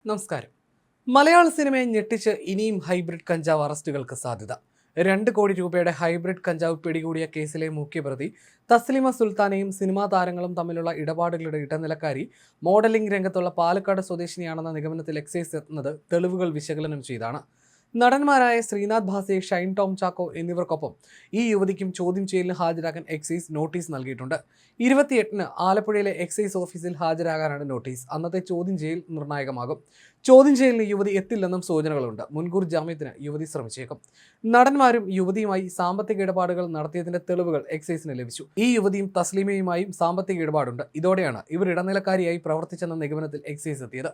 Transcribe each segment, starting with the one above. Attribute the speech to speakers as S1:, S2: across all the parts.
S1: നമസ്കാരം. മലയാള സിനിമയെ ഞെട്ടിച്ച് ഇനിയും ഹൈബ്രിഡ് കഞ്ചാവ് അറസ്റ്റുകൾക്ക് സാധ്യത. 2 കോടി രൂപയുടെ ഹൈബ്രിഡ് കഞ്ചാവ് പിടികൂടിയ കേസിലെ മുഖ്യപ്രതി തസ്ലിമ സുൽത്താനയും സിനിമാ താരങ്ങളും തമ്മിലുള്ള ഇടപാടുകളുടെ ഇടനിലക്കാരി മോഡലിംഗ് രംഗത്തുള്ള പാലക്കാട് സ്വദേശിനിയാണെന്ന നിഗമനത്തിൽ എക്സൈസ് എത്തുന്നത് തെളിവുകൾ വിശകലനം ചെയ്താണ്. നടന്മാരായ ശ്രീനാഥ് ഭാസി, ഷൈൻ ടോം ചാക്കോ എന്നിവർക്കൊപ്പം ഈ യുവതിക്കും ചോദ്യം ചെയ്യലിന് ഹാജരാകാൻ എക്സൈസ് നോട്ടീസ് നൽകിയിട്ടുണ്ട്. 28-ന് ആലപ്പുഴയിലെ എക്സൈസ് ഓഫീസിൽ ഹാജരാകാനാണ് നോട്ടീസ്. അന്നത്തെ ചോദ്യം ചെയ്യൽ നിർണായകമാകും. ചോദ്യം ചെയ്യലിന് യുവതി എത്തില്ലെന്നും സൂചനകളുണ്ട്. മുൻകൂർ ജാമ്യത്തിന് യുവതി ശ്രമിച്ചേക്കും. നടന്മാരും യുവതിയുമായി സാമ്പത്തിക ഇടപാടുകൾ നടത്തിയതിന്റെ തെളിവുകൾ എക്സൈസിന് ലഭിച്ചു. ഈ യുവതിയും തസ്ലീമയുമായും സാമ്പത്തിക ഇടപാടുണ്ട്. ഇതോടെയാണ് ഇവർ ഇടനിലക്കാരിയായി പ്രവർത്തിച്ചെന്ന നിഗമനത്തിൽ എക്സൈസ് എത്തിയത്.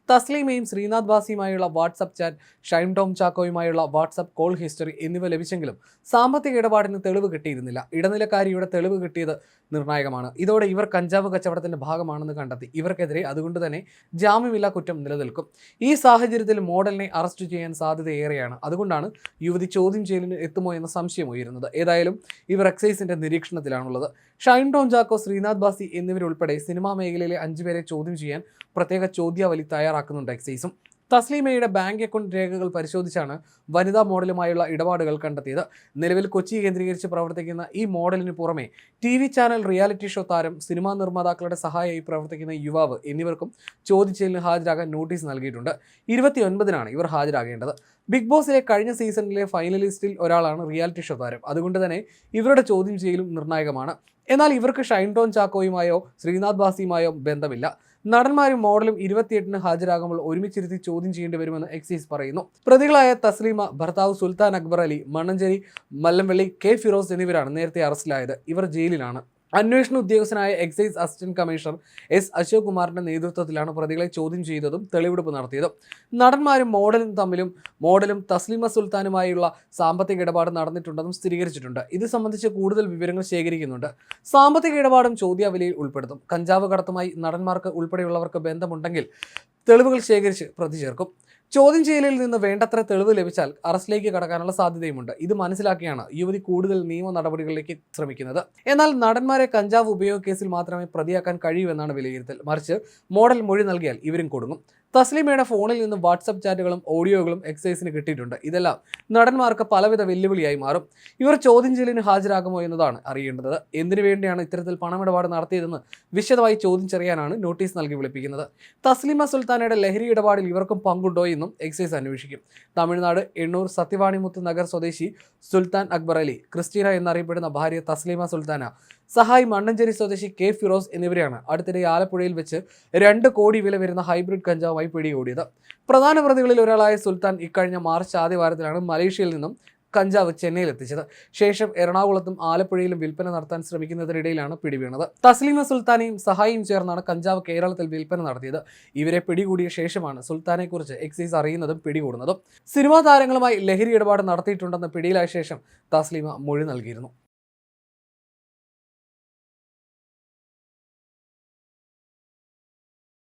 S1: തസ്ലീമയും ശ്രീനാഥ് ഭാസിയുമായുള്ള വാട്സ്ആപ്പ് ചാറ്റ്, ഷൈൻ ടോം ചാക്കോയുമായുള്ള വാട്സ്ആപ്പ് കോൾ ഹിസ്റ്ററി എന്നിവ ലഭിച്ചെങ്കിലും സാമ്പത്തിക ഇടപാടിന് തെളിവ് കിട്ടിയിരുന്നില്ല. ഇടനിലക്കാരിയുടെ തെളിവ് കിട്ടിയത് നിർണായകമാണ്. ഇതോടെ ഇവർ കഞ്ചാവ് കച്ചവടത്തിന്റെ ഭാഗമാണെന്ന് കണ്ടെത്തി. ഇവർക്കെതിരെ അതുകൊണ്ട് തന്നെ ജാമ്യമില്ലാ കുറ്റം നിലനിൽക്കും. ഈ സാഹചര്യത്തിൽ മോഡലിനെ അറസ്റ്റ് ചെയ്യാൻ സാധ്യതയേറെയാണ്. അതുകൊണ്ടാണ് യുവതി ചോദ്യം ചെയ്യലിന് എത്തുമോ എന്ന സംശയം ഉയരുന്നത്. ഏതായാലും ഇവർ എക്സൈസിന്റെ നിരീക്ഷണത്തിലാണുള്ളത്. ഷൈൻ ടോം ചാക്കോ, ശ്രീനാഥ് ഭാസി എന്നിവരുൾപ്പെടെ സിനിമാ മേഖലയിലെ 5 പേരെ ചോദ്യം ചെയ്യാൻ പ്രത്യേക ചോദ്യാവലി തയ്യാറാക്കുന്നുണ്ട് എക്സൈസും. തസ്ലീമയുടെ ബാങ്ക് അക്കൗണ്ട് രേഖകൾ പരിശോധിച്ചാണ് വനിതാ മോഡലുമായുള്ള ഇടപാടുകൾ കണ്ടെത്തിയത്. നിലവിൽ കൊച്ചി കേന്ദ്രീകരിച്ച് പ്രവർത്തിക്കുന്ന ഈ മോഡലിന് പുറമെ TV ചാനൽ, റിയാലിറ്റി ഷോ താരം, സിനിമാ നിർമ്മാതാക്കളുടെ സഹായിയായി പ്രവർത്തിക്കുന്ന യുവാവ് എന്നിവർക്കും ചോദ്യം ചെയ്യലിന് ഹാജരാകാൻ നോട്ടീസ് നൽകിയിട്ടുണ്ട്. 29-നാണ് ഇവർ ഹാജരാകേണ്ടത്. ബിഗ് ബോസിലെ കഴിഞ്ഞ സീസണിലെ ഫൈനലിസ്റ്റിൽ ഒരാളാണ് റിയാലിറ്റി ഷോ താരം. അതുകൊണ്ട് തന്നെ ഇവരുടെ ചോദ്യം ചെയ്യലും നിർണായകമാണ്. എന്നാൽ ഇവർക്ക് ഷൈൻ ടോം ചാക്കോയുമായോ ശ്രീനാഥ് ഭാസിയുമായോ ബന്ധമില്ല. നടന്മാരും മോഡലും 28-ന് ഹാജരാകുമ്പോൾ ഒരുമിച്ചിരുത്തി ചോദ്യം ചെയ്യേണ്ടി വരുമെന്ന് എക്സൈസ് പറയുന്നു. പ്രതികളായ തസ്ലീമ, ഭർത്താവ് സുൽത്താൻ അക്ബർ അലി, മണ്ണഞ്ചേരി മല്ലംവെള്ളി കെ ഫിറോസ് എന്നിവരാണ് നേരത്തെ അറസ്റ്റിലായത്. ഇവർ ജയിലിലാണ്. അന്വേഷണ ഉദ്യോഗസ്ഥനായ excise assistant commissioner S. Ashok കുമാറിന്റെ നേതൃത്വത്തിലാണ് പ്രതികളെ ചോദ്യം ചെയ്തതും തെളിവെടുപ്പ് നടത്തിയത്. നടന്മാരും മോഡലും തസ്ലിമ സുൽത്താനുമായുള്ള സാമ്പത്തിക ഇടപാട് നടന്നിട്ടുണ്ടെന്നും സ്ഥിരീകരിച്ചിട്ടുണ്ട്. ഇത് സംബന്ധിച്ച് കൂടുതൽ വിവരങ്ങൾ ശേഖരിക്കുന്നുണ്ട്. സാമ്പത്തിക ഇടപാടും ചോദ്യാവലിയിൽ ഉൾപ്പെടുത്തും. കഞ്ചാവ് കടത്തുമായി നടന്മാർക്ക് ഉൾപ്പെടെയുള്ളവർക്ക് ബന്ധമുണ്ടെങ്കിൽ തെളിവുകൾ ശേഖരിച്ച് പ്രതി ചേർക്കും. ചോദ്യം ചെയ്യലിൽ നിന്ന് വേണ്ടത്ര തെളിവ് ലഭിച്ചാൽ അറസ്റ്റിലേക്ക് കടക്കാനുള്ള സാധ്യതയുമുണ്ട്. ഇത് മനസ്സിലാക്കിയാണ് യുവതി കൂടുതൽ നിയമ നടപടികളിലേക്ക് ശ്രമിക്കുന്നത്. എന്നാൽ നടന്മാരെ കഞ്ചാവ് ഉപയോഗ കേസിൽ മാത്രമേ പ്രതിയാക്കാൻ കഴിയൂ എന്നാണ് വിലയിരുത്തൽ. മറിച്ച് മോഡൽ മൊഴി നൽകിയാൽ ഇവരും കൊടുങ്ങും. തസ്ലീമയുടെ ഫോണിൽ നിന്ന് വാട്സ്ആപ്പ് ചാറ്റുകളും ഓഡിയോകളും എക്സൈസിന് കിട്ടിയിട്ടുണ്ട്. ഇതെല്ലാം നടന്മാർക്ക് പലവിധ വെല്ലുവിളിയായി മാറും. ഇവർ ചോദ്യം ചെയ്യലിന് ഹാജരാകുമോ എന്നതാണ് അറിയേണ്ടത്. എന്തിനു വേണ്ടിയാണ് ഇത്തരത്തിൽ പണമിടപാട് നടത്തിയതെന്ന് വിശദമായി ചോദ്യം ചെയ്യാനാണ് നോട്ടീസ് നൽകി വിളിപ്പിക്കുന്നത്. തസ്ലിമ സുൽത്താനയുടെ ലഹരി ഇടപാടിൽ ഇവർക്കും പങ്കുണ്ടോ എന്നും എക്സൈസ് അന്വേഷിക്കും. തമിഴ്നാട് എണ്ണൂർ സത്യവാണിമുത്ത് നഗർ സ്വദേശി സുൽത്താൻ അക്ബർ അലി, ക്രിസ്റ്റീന എന്നറിയപ്പെടുന്ന ഭാര്യ തസ്ലിമ സുൽത്താന, സഹായി മണ്ണഞ്ചേരി സ്വദേശി കെ ഫിറോസ് എന്നിവരെയാണ് അടുത്തിടെ ആലപ്പുഴയിൽ വെച്ച് 2 കോടി വില വരുന്ന ഹൈബ്രിഡ് കഞ്ചാവുമായി പിടികൂടിയത്. പ്രധാന പ്രതികളിൽ ഒരാളായ സുൽത്താൻ ഇക്കഴിഞ്ഞ മാർച്ച് ആദ്യവാരത്തിലാണ് മലേഷ്യയിൽ നിന്നും കഞ്ചാവ് ചെന്നൈയിൽ എത്തിച്ചത്. ശേഷം എറണാകുളത്തും ആലപ്പുഴയിലും വിൽപ്പന നടത്താൻ ശ്രമിക്കുന്നതിനിടയിലാണ് പിടിവീണത്. തസ്ലീമ സുൽത്താനയും സഹായിയും ചേർന്നാണ് കഞ്ചാവ് കേരളത്തിൽ വിൽപ്പന നടത്തിയത്. ഇവരെ പിടികൂടിയ ശേഷമാണ് സുൽത്താനെക്കുറിച്ച് എക്സൈസ് അറിയുന്നതും പിടികൂടുന്നതും. സിനിമാ താരങ്ങളുമായി ലഹരി ഇടപാട് നടത്തിയിട്ടുണ്ടെന്ന് പിടിയിലായ ശേഷം തസ്ലീമ മൊഴി നൽകിയിരുന്നു.